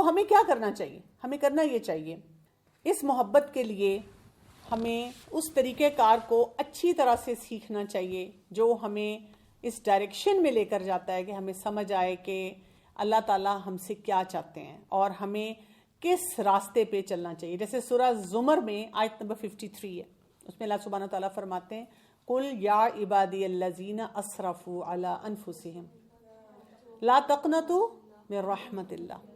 تو ہمیں کیا کرنا چاہیے؟ ہمیں کرنا یہ چاہیے، اس محبت کے لیے ہمیں اس طریقہ کار کو اچھی طرح سے سیکھنا چاہیے جو ہمیں اس ڈائریکشن میں لے کر جاتا ہے کہ ہمیں سمجھ آئے کہ اللہ تعالیٰ ہم سے کیا چاہتے ہیں اور ہمیں کس راستے پہ چلنا چاہیے. جیسے سورہ زمر میں آیت نمبر 53 ہے، اس میں اللہ سبحانہ وتعالیٰ فرماتے ہیں قُلْ يَا عِبَادِيَ الَّذِينَ أَسْرَفُوا عَلَىٰ أَنفُسِهِمْ لَا تَقْنَطُوا مِن رَحْمَةِ اللَّهِ.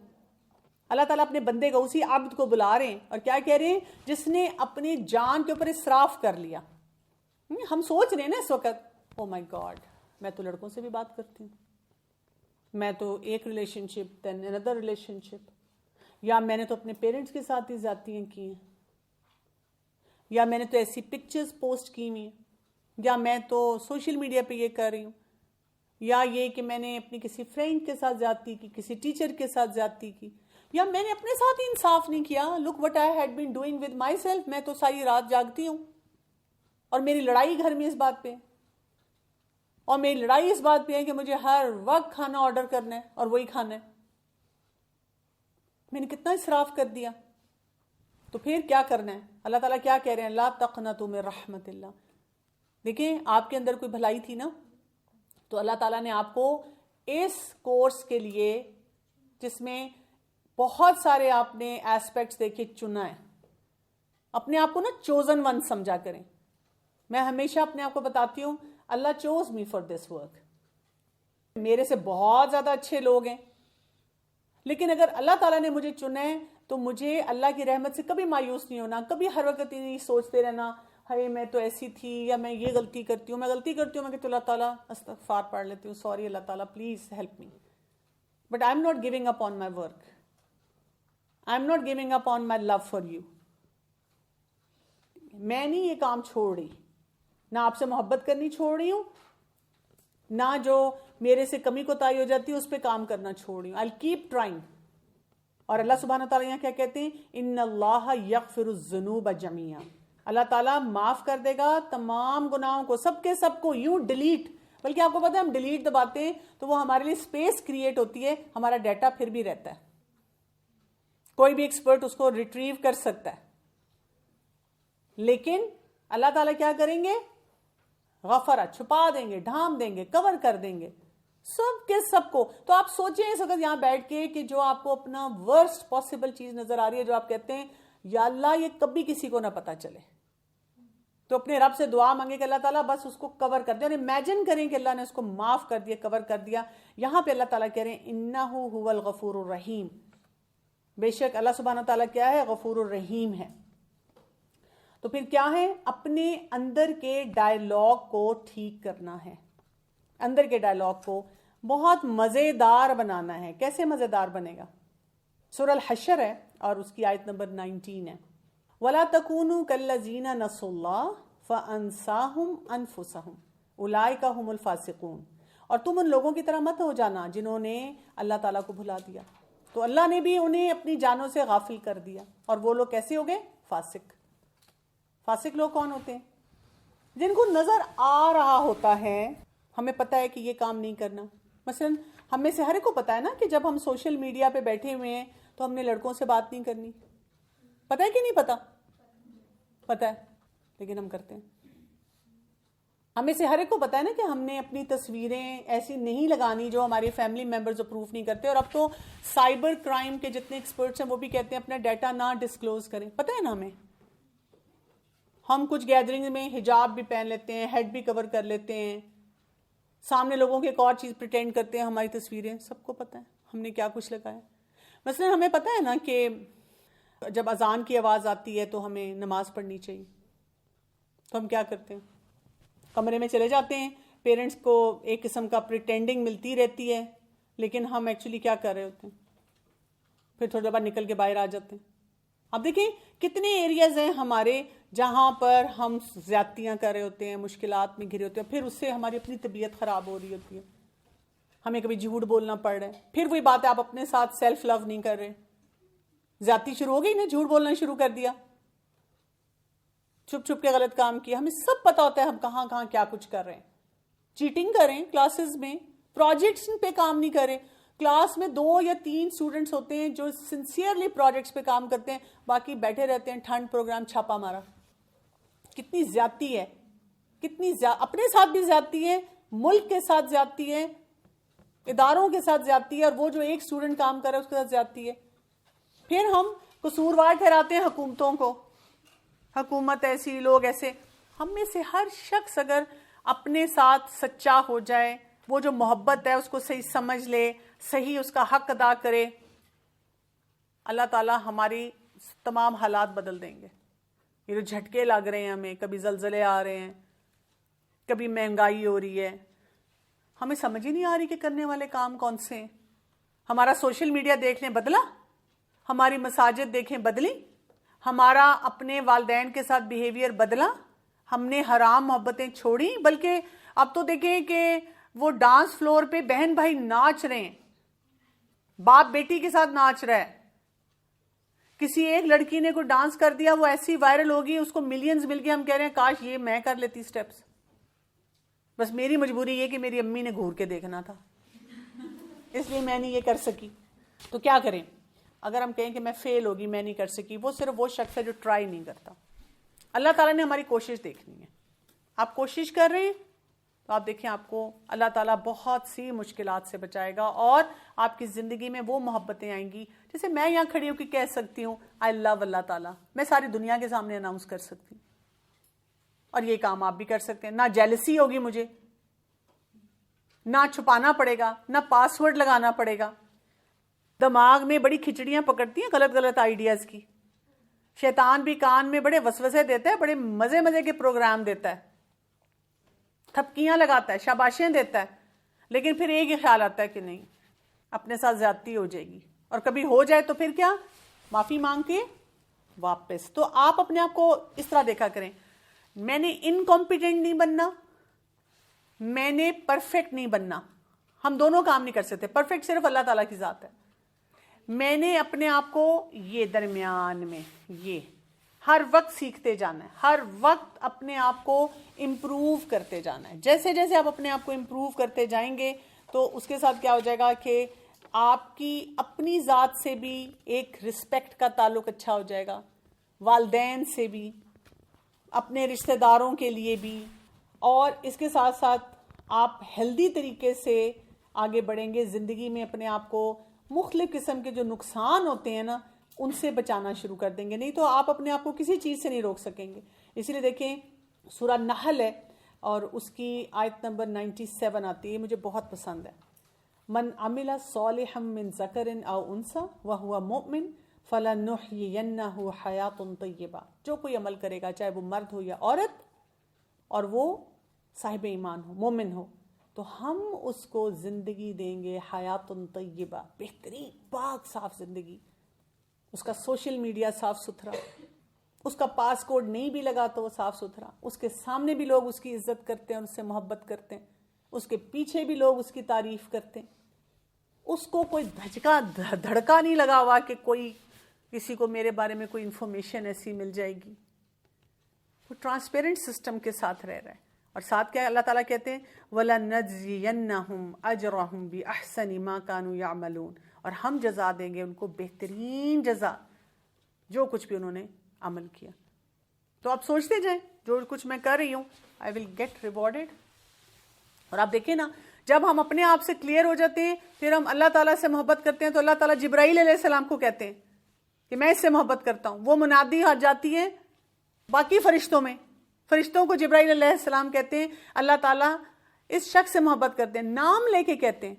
اللہ تعالیٰ اپنے بندے کو، اسی عبد کو بلا رہے ہیں اور کیا کہہ رہے ہیں؟ جس نے اپنی جان کے اوپر اسراف کر لیا. ہم سوچ رہے ہیں نا اس وقت، او مائی گاڈ، میں تو لڑکوں سے بھی بات کرتی ہوں، میں تو ایک ریلیشن شپ دین اندر ریلیشن شپ، یا میں نے تو اپنے پیرنٹس کے ساتھ ہی زیادتیاں کی ہیں، یا میں نے تو ایسی پکچرز پوسٹ کی ہوئی ہیں، یا میں تو سوشل میڈیا پہ یہ کر رہی ہوں، یا یہ کہ میں نے اپنی کسی فرینڈ کے ساتھ زیادتی کی، کسی ٹیچر کے ساتھ زیادتی کی، یا میں نے اپنے ساتھ ہی انصاف نہیں کیا. Look what I had been doing with myself. میں تو ساری رات جاگتی ہوں اور میری لڑائی گھر میں اس بات پہ، اور میری لڑائی اس بات پہ ہے کہ مجھے ہر وقت کھانا آرڈر کرنا ہے اور وہی کھانا ہے. میں نے کتنا اسراف کر دیا. تو پھر کیا کرنا ہے؟ اللہ تعالیٰ کیا کہہ رہے ہیں؟ لا تقنطوا من رحمت اللہ. دیکھیں آپ کے اندر کوئی بھلائی تھی نا، تو اللہ تعالیٰ نے آپ کو اس کورس کے لیے، جس میں بہت سارے آپ نے ایسپیکٹس دیکھے، چنا ہے. اپنے آپ کو نا چوزن ون سمجھا کریں. میں ہمیشہ اپنے آپ کو بتاتی ہوں اللہ choose me for this work. میرے سے بہت زیادہ اچھے لوگ ہیں، لیکن اگر اللہ تعالیٰ نے مجھے چنا ہے تو مجھے اللہ کی رحمت سے کبھی مایوس نہیں ہونا، کبھی ہر وقت نہیں سوچتے رہنا ہائے میں تو ایسی تھی، یا میں یہ غلطی کرتی ہوں. میں غلطی کرتی ہوں، میں کہتی ہوں اللہ تعالیٰ استغفار پڑھ لیتی ہوں، سوری اللہ تعالیٰ please help me, but I am not giving up on my work. I am not giving up on my love for you. میں نہیں یہ کام چھوڑ رہی، نہ آپ سے محبت کرنی چھوڑ رہی ہوں، نہ جو میرے سے کمی کوتاہی ہو جاتی ہے اس پہ کام کرنا چھوڑ رہی ہوں. I'll keep trying. اور اللہ سبحانہ تعالیٰ یہاں کیا کہتے ہیں؟ ان اللہ یغفر الذنوب جميعا. اللہ تعالیٰ معاف کر دے گا تمام گناہوں کو، سب کے سب کو، یوں ڈیلیٹ. بلکہ آپ کو پتا ہے ہم ڈیلیٹ دباتے ہیں تو وہ ہمارے لیے اسپیس کریٹ ہوتی ہے، ہمارا ڈیٹا پھر بھی رہتا ہے، کوئی بھی ایکسپرٹ اس کو ریٹریو کر سکتا ہے. لیکن اللہ تعالیٰ کیا کریں گے؟ غفرہ، چھپا دیں گے، ڈھانپ دیں گے، کور کر دیں گے سب کے سب کو. تو آپ سوچیں اس وقت یہاں بیٹھ کے کہ جو آپ کو اپنا ورسٹ پاسبل چیز نظر آ رہی ہے، جو آپ کہتے ہیں یا اللہ یہ کبھی کسی کو نہ پتا چلے، تو اپنے رب سے دعا مانگے کہ اللہ تعالیٰ بس اس کو کور کر دے. اور امیجن کریں کہ اللہ نے اس کو معاف کر دیا، کور کر دیا. یہاں پہ اللہ تعالیٰ کہہ رہے ہیں انہ هو الغفور الرحیم. بے شک اللہ سبحانہ تعالیٰ کیا ہے؟ غفور الرحیم ہے. تو پھر کیا ہے؟ اپنے اندر کے ڈائلاگ کو ٹھیک کرنا ہے. اندر کے ڈائلاگ کو بہت مزیدار بنانا ہے. کیسے مزیدار بنے گا؟ سورہ الحشر ہے اور اس کی آیت نمبر 19 ہے. وَلَا تَكُونُوا كَالَّذِينَ نَسُوا اللَّهَ فَأَنسَاهُمْ أَنفُسَهُمْ أُولَٰئِكَ هُمُ الْفَاسِقُونَ. اور تم ان لوگوں کی طرح مت ہو جانا جنہوں نے اللہ تعالیٰ کو بھلا دیا، تو اللہ نے بھی انہیں اپنی جانوں سے غافل کر دیا. اور وہ لوگ کیسے ہو گئے؟ فاسق. فاسق لوگ کون ہوتے ہیں؟ جن کو نظر آ رہا ہوتا ہے، ہمیں پتہ ہے کہ یہ کام نہیں کرنا. مثلا ہم میں سے ہر ایک کو پتا ہے نا کہ جب ہم سوشل میڈیا پہ بیٹھے ہوئے ہیں تو ہم نے لڑکوں سے بات نہیں کرنی. پتہ ہے کہ نہیں پتا؟ پتہ ہے، لیکن ہم کرتے ہیں. ہمیں سے ہر ایک کو پتا ہے نا کہ ہم نے اپنی تصویریں ایسی نہیں لگانی جو ہمارے فیملی ممبرز اپروو نہیں کرتے. اور اب تو سائبر کرائم کے جتنے ایکسپرٹس ہیں وہ بھی کہتے ہیں اپنا ڈیٹا نہ ڈسکلوز کریں. پتہ ہے نا ہمیں، ہم کچھ گیدرنگ میں حجاب بھی پہن لیتے ہیں، ہیڈ بھی کور کر لیتے ہیں، سامنے لوگوں کی ایک اور چیز پریٹینڈ کرتے ہیں، ہماری تصویریں. سب کو پتہ ہے ہم نے کیا کچھ لگایا. مثلا ہمیں پتہ ہے نا کہ جب اذان کی آواز آتی ہے تو ہمیں نماز پڑھنی چاہیے. تو ہم کیا کرتے ہیں؟ کمرے میں چلے جاتے ہیں. پیرنٹس کو ایک قسم کا پریٹینڈنگ ملتی رہتی ہے، لیکن ہم ایکچولی کیا کر رہے ہوتے ہیں؟ پھر تھوڑی دیر بعد نکل کے باہر آ جاتے ہیں. اب دیکھیں کتنے ایریاز ہیں ہمارے جہاں پر ہم زیادتیاں کر رہے ہوتے ہیں، مشکلات میں گھرے ہوتے ہیں، پھر اس سے ہماری اپنی طبیعت خراب ہو رہی ہوتی ہے. ہمیں کبھی جھوٹ بولنا پڑ رہا ہے. پھر وہی بات ہے، آپ اپنے ساتھ سیلف لو نہیں کر رہے، زیادتی شروع ہو گئی نا، جھوٹ بولنا شروع کر دیا، چھپ چھپ کے غلط کام کیا. ہمیں سب پتا ہوتا ہے ہم کہاں کہاں کیا کچھ کر رہے ہیں. چیٹنگ کر رہے ہیں کلاسز میں، پروجیکٹس پہ کام نہیں کر رہے. کلاس میں 2 یا 3 اسٹوڈنٹس ہوتے ہیں جو سنسیئرلی پروجیکٹس پہ کام کرتے ہیں, باقی بیٹھے رہتے ہیں ٹھنڈ پروگرام چھاپا مارا. کتنی زیادتی ہے, اپنے ساتھ بھی زیادتی ہے, ملک کے ساتھ زیادتی ہے, اداروں کے ساتھ زیادتی ہے, اور وہ جو ایک اسٹوڈنٹ کام کر رہا ہے اس کے ساتھ زیادتی ہے. پھر ہم قصوروار ٹھہراتے ہیں حکومتوں کو, حکومت ایسی, لوگ ایسے. ہم میں سے ہر شخص اگر اپنے ساتھ سچا ہو جائے, وہ جو محبت ہے اس کو صحیح سمجھ لے, صحیح اس کا حق ادا کرے, اللہ تعالیٰ ہماری تمام حالات بدل دیں گے. یہ جو جھٹکے لگ رہے ہیں ہمیں, کبھی زلزلے آ رہے ہیں, کبھی مہنگائی ہو رہی ہے, ہمیں سمجھ ہی نہیں آ رہی کہ کرنے والے کام کون سے ہیں. ہمارا سوشل میڈیا دیکھ لیں بدلا, ہماری مساجد دیکھیں بدلی, ہمارا اپنے والدین کے ساتھ بیہیویئر بدلا, ہم نے حرام محبتیں چھوڑی. بلکہ اب تو دیکھیں کہ وہ ڈانس فلور پہ بہن بھائی ناچ رہے ہیں, باپ بیٹی کے ساتھ ناچ رہا ہے. کسی ایک لڑکی نے کوئی ڈانس کر دیا, وہ ایسی وائرل ہوگی, اس کو ملینز مل گئے, ہم کہہ رہے ہیں کاش یہ میں کر لیتی سٹیپس. بس میری مجبوری یہ کہ میری امی نے گھور کے دیکھنا تھا, اس لیے میں نہیں یہ کر سکی. تو کیا کریں؟ اگر ہم کہیں کہ میں فیل ہوگی, میں نہیں کر سکی, وہ صرف وہ شخص ہے جو ٹرائی نہیں کرتا. اللہ تعالیٰ نے ہماری کوشش دیکھنی ہے. آپ کوشش کر رہے ہیں تو آپ دیکھیں آپ کو اللہ تعالیٰ بہت سی مشکلات سے بچائے گا, اور آپ کی زندگی میں وہ محبتیں آئیں گی. جیسے میں یہاں کھڑی ہو کے کہہ سکتی ہوں آئی لو اللہ تعالیٰ, میں ساری دنیا کے سامنے اناؤنس کر سکتی ہوں, اور یہ کام آپ بھی کر سکتے ہیں. نہ جیلسی ہوگی مجھے, نہ چھپانا پڑے گا, نہ پاس ورڈ لگانا پڑے گا. دماغ میں بڑی کھچڑیاں پکڑتی ہیں غلط غلط آئیڈیاز کی. شیطان بھی کان میں بڑے وسوسے دیتا ہے, بڑے مزے مزے کے پروگرام دیتا ہے, تھپکیاں لگاتا ہے, شاباشیں دیتا ہے, لیکن پھر ایک ہی خیال آتا ہے کہ نہیں, اپنے ساتھ زیادتی ہو جائے گی, اور کبھی ہو جائے تو پھر کیا, معافی مانگ کے واپس. تو آپ اپنے آپ کو اس طرح دیکھا کریں, میں نے انکمپیٹنٹ نہیں بننا, میں نے پرفیکٹ نہیں بننا. ہم دونوں کام نہیں کر سکتے, پرفیکٹ صرف اللہ تعالیٰ کی ذات ہے. میں نے اپنے آپ کو یہ درمیان میں یہ ہر وقت سیکھتے جانا ہے, ہر وقت اپنے آپ کو امپروو کرتے جانا ہے. جیسے جیسے آپ اپنے آپ کو امپروو کرتے جائیں گے تو اس کے ساتھ کیا ہو جائے گا کہ آپ کی اپنی ذات سے بھی ایک رسپیکٹ کا تعلق اچھا ہو جائے گا, والدین سے بھی, اپنے رشتہ داروں کے لیے بھی, اور اس کے ساتھ ساتھ آپ ہیلدی طریقے سے آگے بڑھیں گے زندگی میں. اپنے آپ کو مختلف قسم کے جو نقصان ہوتے ہیں نا, ان سے بچانا شروع کر دیں گے, نہیں تو آپ اپنے آپ کو کسی چیز سے نہیں روک سکیں گے. اسی لیے دیکھیں سورہ نحل ہے اور اس کی آیت نمبر 97 آتی ہے, مجھے بہت پسند ہے. من عمل صالحا من ذکر او انثی وهو مؤمن فلنحیینہ حیاۃ طیبہ. جو کوئی عمل کرے گا, چاہے وہ مرد ہو یا عورت, اور وہ صاحب ایمان ہو, مومن ہو, تو ہم اس کو زندگی دیں گے حیات طیبہ, بہترین پاک صاف زندگی. اس کا سوشل میڈیا صاف ستھرا, اس کا پاس کوڈ نہیں بھی لگا تو وہ صاف ستھرا, اس کے سامنے بھی لوگ اس کی عزت کرتے ہیں, اس سے محبت کرتے ہیں, اس کے پیچھے بھی لوگ اس کی تعریف کرتے ہیں. اس کو کوئی دھڑکا نہیں لگا ہوا کہ کوئی کسی کو میرے بارے میں کوئی انفارمیشن ایسی مل جائے گی. وہ ٹرانسپیرنٹ سسٹم کے ساتھ رہ رہا ہے. اور ساتھ کیا اللہ تعالیٰ کہتے ہیں وَلَنَجْزِيَنَّهُمْ أَجْرَهُمْ بِأَحْسَنِ مَا كَانُوا يَعْمَلُونَ, اور ہم جزا دیں گے ان کو بہترین جزا جو کچھ بھی انہوں نے عمل کیا. تو آپ سوچتے جائیں جو کچھ میں کر رہی ہوں I will get rewarded. اور آپ دیکھیں نا, جب ہم اپنے آپ سے کلیئر ہو جاتے ہیں, پھر ہم اللہ تعالیٰ سے محبت کرتے ہیں, تو اللہ تعالیٰ جبرائیل علیہ السلام کو کہتے ہیں کہ میں اس سے محبت کرتا ہوں. وہ منادی آ جاتی ہے باقی فرشتوں میں, فرشتوں کو جبرائیل علیہ السلام کہتے ہیں اللہ تعالیٰ اس شخص سے محبت کرتے ہیں, نام لے کے کہتے ہیں.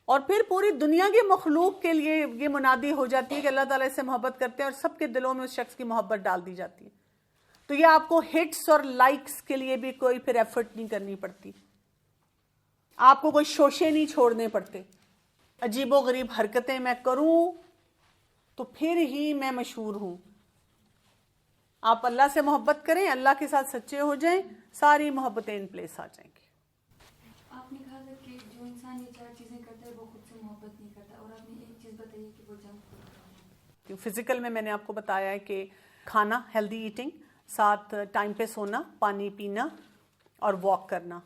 اور پھر پوری دنیا کی مخلوق کے لیے یہ منادی ہو جاتی ہے کہ اللہ تعالیٰ اس سے محبت کرتے ہیں, اور سب کے دلوں میں اس شخص کی محبت ڈال دی جاتی ہے. تو یہ آپ کو ہٹس اور لائکس کے لیے بھی کوئی پھر ایفرٹ نہیں کرنی پڑتی, آپ کو کوئی شوشے نہیں چھوڑنے پڑتے. عجیب و غریب حرکتیں میں کروں تو پھر ہی میں مشہور ہوں. آپ اللہ سے محبت کریں, اللہ کے ساتھ سچے ہو جائیں, ساری محبتیں ان پلیس آ جائیں گی. آپ نے کہا تھا کہ جو انسان یہ 4 چیزیں کرتا ہے وہ خود سے محبت نہیں کرتا, اور آپ نے ایک چیز بتائی کہ وہ جنک فوڈ کھانا ہے. فزیکل میں نے آپ کو بتایا ہے کہ کھانا, ہیلدی ایٹنگ, ساتھ ٹائم پہ سونا, پانی پینا, اور واک کرنا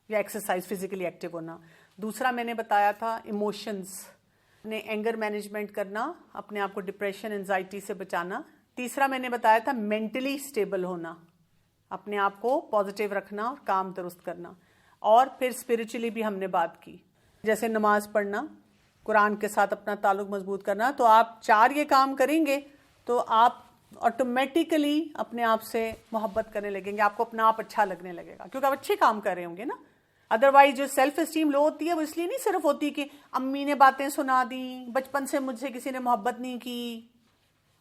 یا ایکسرسائز, فزیکلی ایکٹیو ہونا. دوسرا میں نے بتایا تھا ایموشنز, اپنے اینگر مینجمنٹ کرنا, اپنے آپ کو ڈپریشن انزائٹی سے بچانا. تیسرا میں نے بتایا تھا مینٹلی اسٹیبل ہونا, اپنے آپ کو پازیٹیو رکھنا اور کام درست کرنا. اور پھر اسپرچولی بھی ہم نے بات کی, جیسے نماز پڑھنا, قرآن کے ساتھ اپنا تعلق مضبوط کرنا. تو آپ 4 یہ کام کریں گے تو آپ آٹومیٹیکلی اپنے آپ سے محبت کرنے لگیں گے, آپ کو اپنا آپ اچھا لگنے لگے گا, کیونکہ آپ اچھے کام کر رہے ہوں گے نا. ادروائز جو سیلف اسٹیم لو ہوتی ہے وہ اس لیے نہیں صرف ہوتی کہ امی نے باتیں سنا دیں, بچپن سے مجھ سے کسی نے محبت نہیں کی,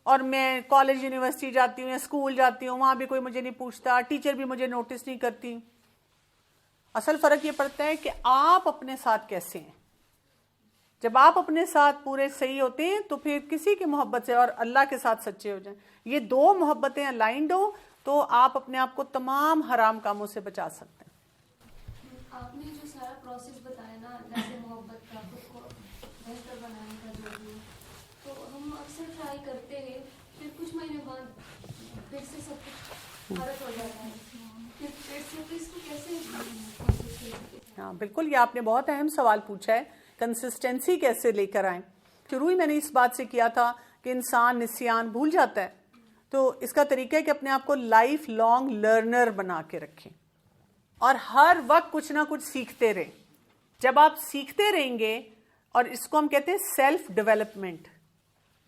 اور میں کالج یونیورسٹی جاتی ہوں یا اسکول جاتی ہوں وہاں بھی کوئی مجھے نہیں پوچھتا, ٹیچر بھی مجھے نوٹس نہیں کرتی. اصل فرق یہ پڑتا ہے کہ آپ اپنے ساتھ کیسے ہیں. جب آپ اپنے ساتھ پورے صحیح ہوتے ہیں تو پھر کسی کی محبت سے اور اللہ کے ساتھ سچے ہو جائیں, یہ 2 محبتیں الائنڈ ہو تو آپ اپنے آپ کو تمام حرام کاموں سے بچا سکتے ہیں. آپ نے جو سارا پروسیس بتایا نا اللہ سے محبت کا, خود کو بہتر بنانے کا جو بھی, تو ہم اکثر ٹرائی کرتے ہیں, پھر کچھ مہینے بعد پھر سے سب کچھ فرق ہو جاتا ہے, پھر سے اس کو کیسے. ہاں بالکل, یہ آپ نے بہت اہم سوال پوچھا ہے, کنسسٹنسی کیسے لے کر آئیں. شروع ہی میں نے اس بات سے کیا تھا کہ انسان نسیان بھول جاتا ہے, تو اس کا طریقہ ہے کہ اپنے آپ کو لائف لانگ لرنر بنا کے رکھیں اور ہر وقت کچھ نہ کچھ سیکھتے رہیں. جب آپ سیکھتے رہیں گے, اور اس کو ہم کہتے ہیں سیلف ڈیولپمنٹ,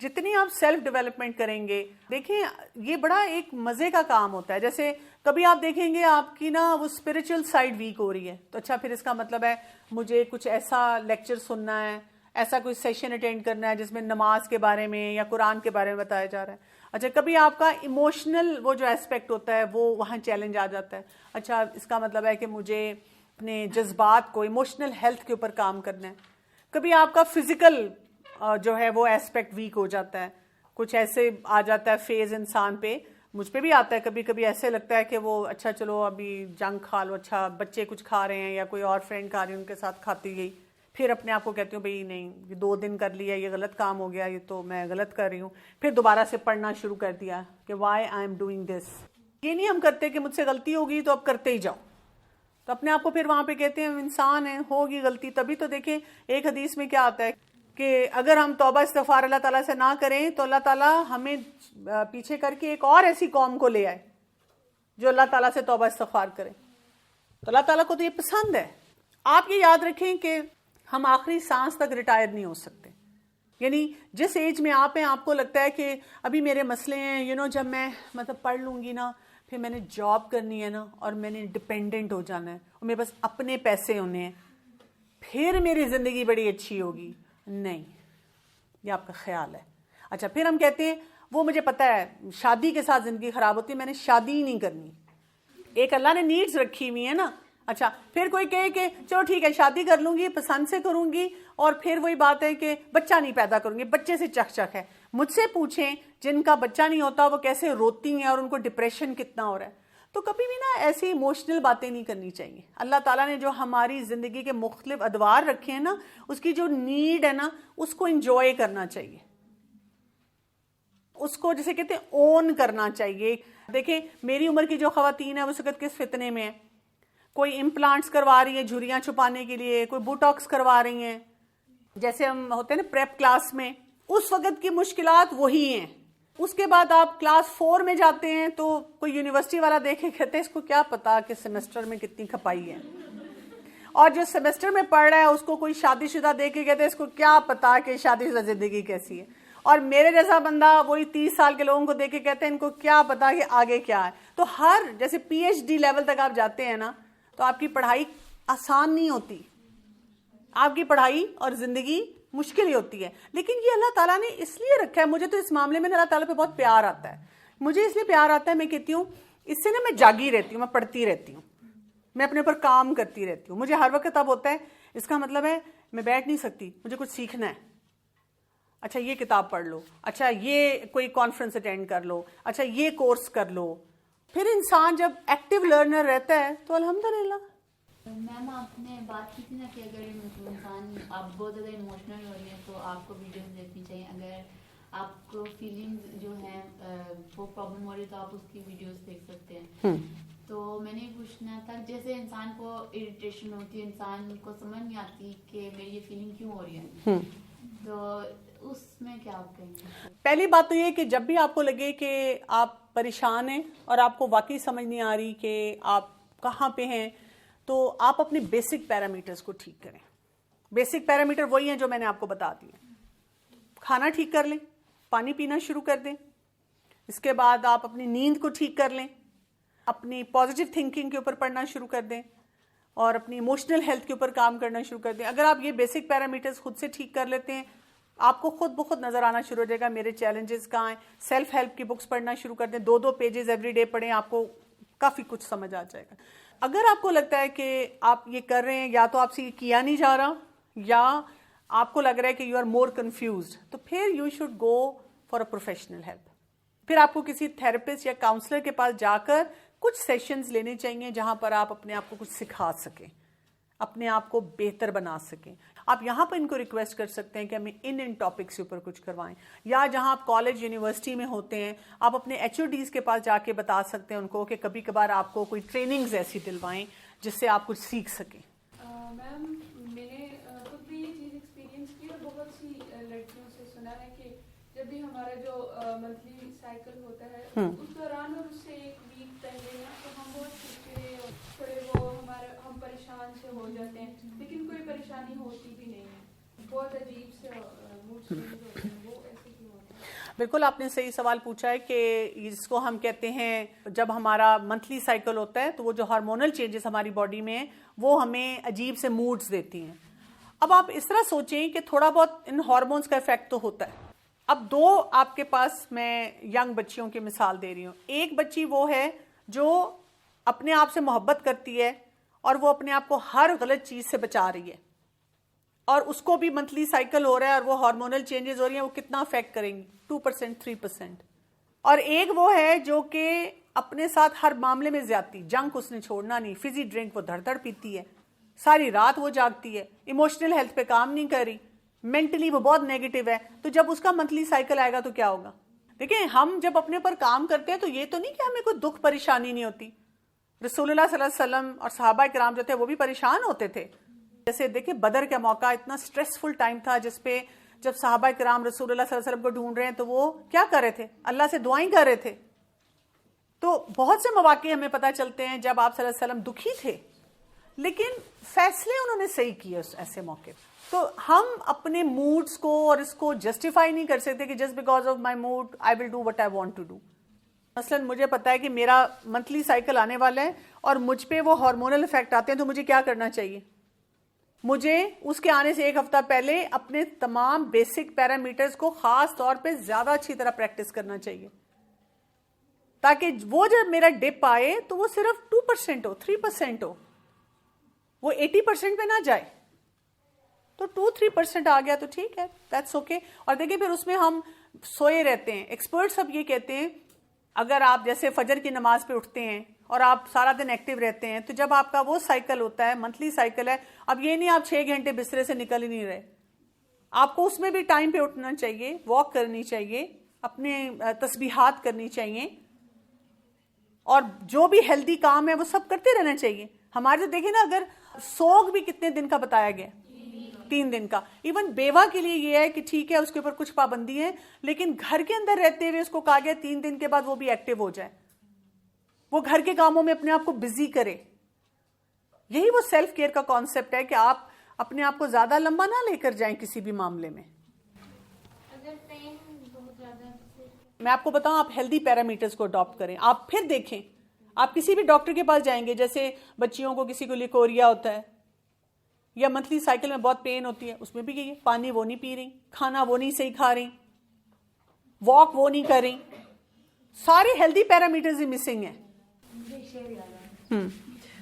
جتنی آپ سیلف ڈیولپمنٹ کریں گے, دیکھیں یہ بڑا ایک مزے کا کام ہوتا ہے. جیسے کبھی آپ دیکھیں گے آپ کی نا وہ اسپرچل سائڈ ویک ہو رہی ہے, تو اچھا پھر اس کا مطلب ہے مجھے کچھ ایسا لیکچر سننا ہے, ایسا کوئی سیشن اٹینڈ کرنا ہے جس میں نماز کے بارے میں یا قرآن کے بارے میں بتایا جا رہا ہے. اچھا کبھی آپ کا ایموشنل وہ جو اسپیکٹ ہوتا ہے وہ وہاں چیلنج آ جاتا ہے, اچھا اس کا مطلب ہے کہ مجھے اپنے جذبات کو, ایموشنل ہیلتھ کے اوپر کام کرنا ہے. کبھی آپ کا فزیکل جو ہے وہ اسپیکٹ ویک ہو جاتا ہے, کچھ ایسے آ جاتا ہے فیز انسان پہ, مجھ پہ بھی آتا ہے کبھی کبھی, ایسے لگتا ہے کہ وہ اچھا چلو ابھی جنک کھا لو, اچھا بچے کچھ کھا رہے ہیں یا کوئی اور فرینڈ کھا رہی ہے ان کے ساتھ کھاتی گئی, پھر اپنے آپ کو کہتی ہوں بھئی نہیں یہ 2 دن کر لیا, یہ غلط کام ہو گیا, یہ تو میں غلط کر رہی ہوں, پھر دوبارہ سے پڑھنا شروع کر دیا کہ why I am doing this. یہ نہیں ہم کرتے کہ مجھ سے غلطی ہوگی تو اب کرتے ہی جاؤ, تو اپنے آپ کو پھر وہاں پہ کہتے ہیں انسان ہے, ہوگی غلطی. تبھی تو دیکھیں ایک حدیث میں کیا آتا ہے کہ اگر ہم توبہ استغفار اللہ تعالیٰ سے نہ کریں تو اللہ تعالیٰ ہمیں پیچھے کر کے ایک اور ایسی قوم کو لے آئے جو اللہ تعالیٰ سے توبہ استغفار کرے. تو اللہ تعالیٰ کو تو یہ پسند ہے. آپ یہ یاد رکھیں کہ ہم آخری سانس تک ریٹائر نہیں ہو سکتے. یعنی جس ایج میں آپ ہیں آپ کو لگتا ہے کہ ابھی میرے مسئلے ہیں, جب میں مطلب پڑھ لوں گی نا, پھر میں نے جاب کرنی ہے نا, اور میں نے ڈپینڈنٹ ہو جانا ہے, اور میرے پاس اپنے پیسے ہونے ہیں, پھر میری زندگی بڑی اچھی ہوگی. نہیں, یہ آپ کا خیال ہے. اچھا پھر ہم کہتے ہیں وہ مجھے پتا ہے شادی کے ساتھ زندگی خراب ہوتی ہے, میں نے شادی ہی نہیں کرنی. ایک اللہ نے نیڈز رکھی ہوئی ہے نا. اچھا پھر کوئی کہے کہ چلو ٹھیک ہے شادی کر لوں گی, پسند سے کروں گی, اور پھر وہی بات ہے کہ بچہ نہیں پیدا کروں گی, بچے سے چک چک ہے. مجھ سے پوچھیں جن کا بچہ نہیں ہوتا وہ کیسے روتی ہیں اور ان کو ڈپریشن کتنا ہو رہا ہے. تو کبھی بھی نا ایسی ایموشنل باتیں نہیں کرنی چاہیے. اللہ تعالیٰ نے جو ہماری زندگی کے مختلف ادوار رکھے ہیں نا, اس کی جو نیڈ ہے نا اس کو انجوائے کرنا چاہیے, اس کو جسے کہتے ہیں اون کرنا چاہیے. دیکھیں میری عمر کی جو خواتین ہیں وہ اس وقت کس فتنے میں ہیں, کوئی امپلانٹس کروا رہی ہیں جھریاں چھپانے کے لیے, کوئی بوٹاکس کروا رہی ہیں, جیسے ہم ہوتے ہیں نا پریپ کلاس میں, اس وقت کی مشکلات وہی ہیں. اس کے بعد آپ کلاس 4 میں جاتے ہیں تو کوئی یونیورسٹی والا دیکھے کہتے ہیں اس کو کیا پتا کہ سیمسٹر میں کتنی کھپائی ہے, اور جو سیمسٹر میں پڑھ رہا ہے اس کو کوئی شادی شدہ دیکھ کے کہتے ہیں اس کو کیا پتا کہ شادی شدہ زندگی کیسی ہے, اور میرے جیسا بندہ وہی 30 سال کے لوگوں کو دیکھ کے کہتے ہیں ان کو کیا پتا کہ آگے کیا ہے. تو ہر جیسے PhD لیول تک آپ جاتے ہیں نا تو آپ کی پڑھائی آسان نہیں ہوتی, آپ کی پڑھائی اور زندگی مشکل ہی ہوتی ہے. لیکن یہ اللہ تعالیٰ نے اس لیے رکھا ہے, مجھے تو اس معاملے میں اللہ تعالیٰ پہ بہت پیار آتا ہے. مجھے اس لیے پیار آتا ہے, میں کہتی ہوں اس سے نا میں جاگی رہتی ہوں, میں پڑھتی رہتی ہوں, میں اپنے اوپر کام کرتی رہتی ہوں. مجھے ہر وقت اب ہوتا ہے اس کا مطلب ہے میں بیٹھ نہیں سکتی, مجھے کچھ سیکھنا ہے. اچھا یہ کتاب پڑھ لو, اچھا یہ کوئی کانفرنس اٹینڈ کر لو, اچھا یہ کورس کر لو. پھر انسان جب ایکٹیو لرنر رہتا ہے تو الحمدللہ. میم آپ نے بات کی تھی نا کہ اگر انسان آپ بہت زیادہ ایموشنل ہو رہی ہیں تو آپ کو ویڈیوز دیکھنی چاہیے. اگر آپ کو فیلنگ جو ہیں وہ پرابلم ہو رہی ہے تو آپ اس کی ویڈیوز دیکھ سکتے ہیں. تو میں نے پوچھنا تھا جیسے انسان کو اریٹیشن ہوتی ہے, انسان کو سمجھ نہیں آتی کہ میری یہ فیلنگ کیوں ہو رہی ہے, تو اس میں کیا آپ کہیں گے؟ پہلی بات تو یہ کہ جب بھی آپ کو لگے کہ آپ پریشان ہیں اور آپ کو واقعی سمجھ نہیں آ رہی کہ آپ کہاں پہ ہیں، تو آپ اپنے بیسک پیرامیٹرز کو ٹھیک کریں. بیسک پیرامیٹر وہی ہیں جو میں نے آپ کو بتا دیے. کھانا ٹھیک کر لیں، پانی پینا شروع کر دیں، اس کے بعد آپ اپنی نیند کو ٹھیک کر لیں، اپنی پازیٹیو تھنکنگ کے اوپر پڑھنا شروع کر دیں، اور اپنی ایموشنل ہیلتھ کے اوپر کام کرنا شروع کر دیں. اگر آپ یہ بیسک پیرامیٹرز خود سے ٹھیک کر لیتے ہیں، آپ کو خود بخود نظر آنا شروع ہو جائے گا میرے چیلنجز کہاں ہیں. سیلف ہیلپ کی بکس پڑھنا شروع کر دیں، 2 پیجز ایوری ڈے پڑھیں، آپ کو کافی کچھ سمجھ آ جائے گا. اگر آپ کو لگتا ہے کہ آپ یہ کر رہے ہیں، یا تو آپ سے یہ کیا نہیں جا رہا، یا آپ کو لگ رہا ہے کہ یو آر مور کنفیوزڈ، تو پھر you should go for a professional help. پھر آپ کو کسی تھراپسٹ یا کاؤنسلر کے پاس جا کر کچھ سیشنز لینے چاہیے جہاں پر آپ اپنے آپ کو کچھ سکھا سکیں، اپنے آپ کو بہتر بنا سکیں. آپ یہاں پر ان کو ریکویسٹ کر سکتے ہیں کہ ہمیں ان ٹاپکس کے اوپر کچھ کروائیں، یا جہاں آپ کالج یونیورسٹی میں ہوتے ہیں آپ اپنے HODs کے پاس جا کے بتا سکتے ہیں ان کو کہ کبھی کبھار آپ کو کوئی ٹریننگز ایسی دلوائیں جس سے آپ کچھ سیکھ سکیں. میم میں نے خود بھی یہ چیز ایکسپیرینس کی اور بہت سی لڑکیوں سے سنا ہے کہ جب بھی ہمارا جو منتھلی سائیکل ہوتا ہے اس دوران اور اس سے ایک ویک پہلے نا تو ہم بہت چڑچڑے اور تھوڑے وہ ہم پریشان سے ہو جاتے ہیں، لیکن کوئی پریشانی ہوتی بھی نہیں ہے. بہت عجیب سے موڈ سوئنگز ہوتے ہیں، وہ ایسے کیوں ہوتے ہیں؟ بالکل آپ نے صحیح سوال پوچھا ہے کہ اس کو ہم کہتے ہیں جب ہمارا منتھلی سائیکل ہوتا ہے تو وہ جو ہارمونل چینجز ہماری باڈی میں ہیں وہ ہمیں عجیب سے موڈز دیتی ہیں. اب آپ اس طرح سوچیں کہ تھوڑا بہت ان ہارمونز کا افیکٹ تو ہوتا ہے. اب 2 آپ کے پاس میں ینگ بچیوں کی مثال دے رہی ہوں. ایک بچی وہ ہے جو اپنے آپ سے محبت کرتی ہے اور وہ اپنے آپ کو ہر غلط چیز سے بچا رہی ہے، اور اس کو بھی منتھلی سائیکل ہو رہا ہے اور وہ ہارمونل چینجز ہو رہی ہیں، وہ کتنا افیکٹ کریں گی؟ 2% 3%. اور ایک وہ ہے جو کہ اپنے ساتھ ہر معاملے میں زیادتی، جنک اس نے چھوڑنا نہیں، فزی ڈرنک وہ دھڑ دھڑ پیتی ہے، ساری رات وہ جاگتی ہے، ایموشنل ہیلتھ پہ کام نہیں کر رہی، مینٹلی وہ بہت نیگیٹو ہے. تو جب اس کا منتھلی سائیکل آئے گا تو کیا ہوگا؟ دیکھیں ہم جب اپنے پر کام کرتے ہیں تو یہ تو نہیں کہ ہمیں کوئی دکھ پریشانی نہیں ہوتی. رسول اللہ صلی اللہ علیہ وسلم اور صحابہ کرام جو تھے وہ بھی پریشان ہوتے تھے. جیسے دیکھیں بدر کا موقع اتنا سٹریسفل ٹائم تھا جس پہ جب صحابہ کرام رسول اللہ صلی اللہ علیہ وسلم کو ڈھونڈ رہے ہیں تو وہ کیا کر رہے تھے؟ اللہ سے دعائیں کر رہے تھے. تو بہت سے مواقع ہمیں پتہ چلتے ہیں جب آپ صلی اللہ علیہ وسلم دکھی تھے لیکن فیصلے انہوں نے صحیح کیے ایسے موقع. تو ہم اپنے موڈز کو اور اس کو جسٹیفائی نہیں کر سکتے کہ just because of my mood I will do what I want to do. مثلا مجھے پتا ہے کہ میرا منتھلی سائیکل آنے والا ہے اور مجھ پہ وہ ہارمونل افیکٹ آتے ہیں، تو مجھے کیا کرنا چاہیے؟ مجھے اس کے آنے سے 1 ہفتہ پہلے اپنے تمام بیسک پیرامیٹرز کو خاص طور پہ زیادہ اچھی طرح پریکٹس کرنا چاہیے، تاکہ وہ جب میرا ڈپ آئے تو وہ صرف 2% ہو، 3% ہو، وہ 80% پہ نہ جائے. تو 2-3% آ گیا تو ٹھیک ہے، دیٹس اوکے. اور دیکھیں پھر اس میں ہم سوئے رہتے ہیں. ایکسپرٹس اب یہ کہتے ہیں اگر آپ جیسے فجر کی نماز پہ اٹھتے ہیں اور آپ سارا دن ایکٹیو رہتے ہیں تو جب آپ کا وہ سائیکل ہوتا ہے، منتھلی سائیکل ہے، اب یہ نہیں آپ 6 گھنٹے بسترے سے نکل ہی نہیں رہے، آپ کو اس میں بھی ٹائم پہ اٹھنا چاہیے، واک کرنی چاہیے، اپنے تسبیحات کرنی چاہیے، اور جو بھی ہیلدی کام ہے وہ سب کرتے رہنا چاہیے. ہمارے تو دیکھیں نا، اگر سوگ بھی کتنے دن کا بتایا گیا؟ 3 دن کا. ایون بیوہ کے لیے یہ ہے کہ ٹھیک ہے اس کے اوپر کچھ پابندی ہے، لیکن گھر کے اندر رہتے ہوئے اس کو کہا گیا 3 دن کے بعد وہ بھی ایکٹیو ہو جائے، وہ گھر کے کاموں میں اپنے آپ کو بزی کرے. یہی وہ سیلف کیئر کا کانسیپٹ ہے کہ آپ اپنے آپ کو زیادہ لمبا نہ لے کر جائیں کسی بھی معاملے میں. اگر پین بہت زیادہ، میں آپ کو بتاؤں، آپ ہیلدی پیرامیٹرز کو اڈاپٹ کریں. آپ پھر دیکھیں، آپ کسی بھی ڈاکٹر کے پاس جائیں گے، جیسے بچیوں کو کسی کو لیکوریا ہوتا ہے یا منتھلی سائیکل میں بہت پین ہوتی ہے، اس میں بھی یہی ہے، پانی وہ نہیں پی رہی، کھانا وہ نہیں صحیح کھا رہی، واک وہ نہیں کر رہی، سارے ہیلدی پیرامیٹرز ہی مسنگ ہیں. مجھے ایک شعر یاد آیا،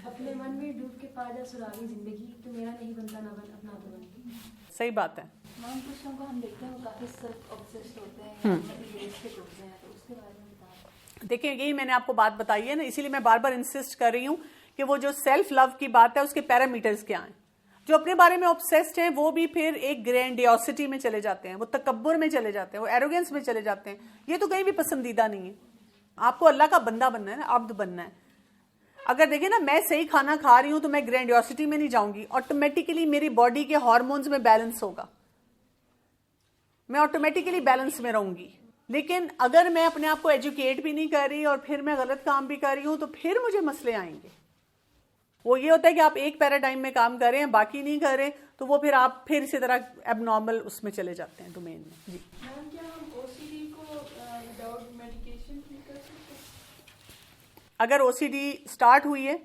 اپنے من میں ڈوب کے پا جا سراغی زندگی، تو میرا نہیں بنتا نہ بن اپنا تو بن. صحیح بات ہے. میم کچھ لوگوں کو ہم دیکھتے ہیں وہ کافی سیلف آبسیسڈ ہوتے ہیں، مٹیریلسٹک ہوتے ہیں، تو اس کے بارے میں بتائیں. دیکھیں یہی میں نے آپ کو بات بتائی ہے نا، اسی لیے میں بار بار انسسٹ کر رہی ہوں کہ وہ جو سیلف لو کی بات ہے اس کے پیرامیٹرز کیا ہیں. جو اپنے بارے میں obsessed ہیں وہ بھی پھر ایک گرینڈیوسٹی میں چلے جاتے ہیں، وہ تکبر میں چلے جاتے ہیں، وہ ایروگنس میں چلے جاتے ہیں. یہ تو کہیں بھی پسندیدہ نہیں ہے. آپ کو اللہ کا بندہ بننا ہے نا، عبد بننا ہے. اگر دیکھیں نا، میں صحیح کھانا کھا رہی ہوں تو میں گرینڈیوسٹی میں نہیں جاؤں گی، آٹومیٹیکلی میری باڈی کے ہارمونز میں بیلنس ہوگا. میں آٹومیٹیکلی بیلنس میں رہوں گی. لیکن اگر میں اپنے آپ کو ایجوکیٹ بھی نہیں کر رہی اور پھر میں غلط کام بھی کر رہی ہوں تو پھر مجھے مسئلے آئیں گے. وہ یہ ہوتا ہے کہ آپ ایک پیراڈائم میں کام کر رہے ہیں, باقی نہیں کر رہے, تو وہ پھر آپ پھر اسی طرح اب نارمل اس میں چلے جاتے ہیں ڈومین میں. جی میم کیا ہم او سی ڈی کو وداؤٹ میڈیکیشن ٹھیک کر سکتے ہیں؟ اگر او سی ڈی اسٹارٹ ہوئی ہے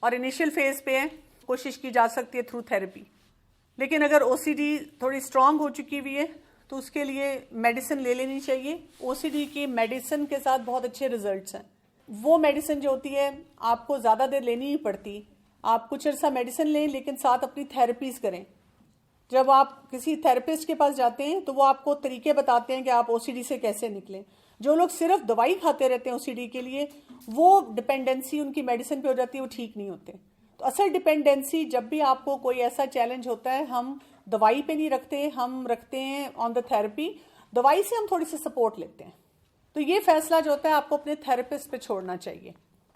اور انیشیل فیز پہ ہے, کوشش کی جا سکتی ہے تھرو تھراپی. لیکن اگر او سی ڈی تھوڑی اسٹرانگ ہو چکی ہوئی ہے تو اس کے لیے میڈیسن لے لینی چاہیے. او سی ڈی کی میڈیسن کے ساتھ بہت اچھے ریزلٹس ہیں. وہ میڈیسن جو ہوتی ہے آپ کو زیادہ دیر لینی نہیں پڑتی. آپ کچھ عرصہ میڈیسن لیں لیکن ساتھ اپنی تھراپیز کریں. جب آپ کسی تھراپسٹ کے پاس جاتے ہیں تو وہ آپ کو طریقے بتاتے ہیں کہ آپ او سی ڈی سے کیسے نکلیں. جو لوگ صرف دوائی کھاتے رہتے ہیں او سی ڈی کے لیے, وہ ڈپینڈنسی ان کی میڈیسن پہ ہو جاتی ہے, وہ ٹھیک نہیں ہوتے. تو اصل ڈپینڈنسی جب بھی آپ کو کوئی ایسا چیلنج ہوتا ہے, ہم دوائی پہ نہیں رکھتے, ہم رکھتے ہیں آن دا تھراپی. دوائی سے ہم تھوڑی سی سپورٹ لیتے ہیں. تو یہ فیصلہ جو ہوتا ہے آپ کو اپنے تھراپسٹ پہ چھوڑنا چاہیے.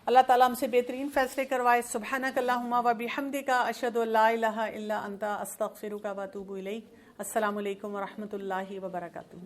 اللہ تعالیٰ ہم سے بہترین فیصلے کروائے. سبحانک اللہم و بحمدک اشہد ان لا الہ الا انت استغفرک و اتوب الیک. السلام علیکم و رحمۃ اللہ وبرکاتہ.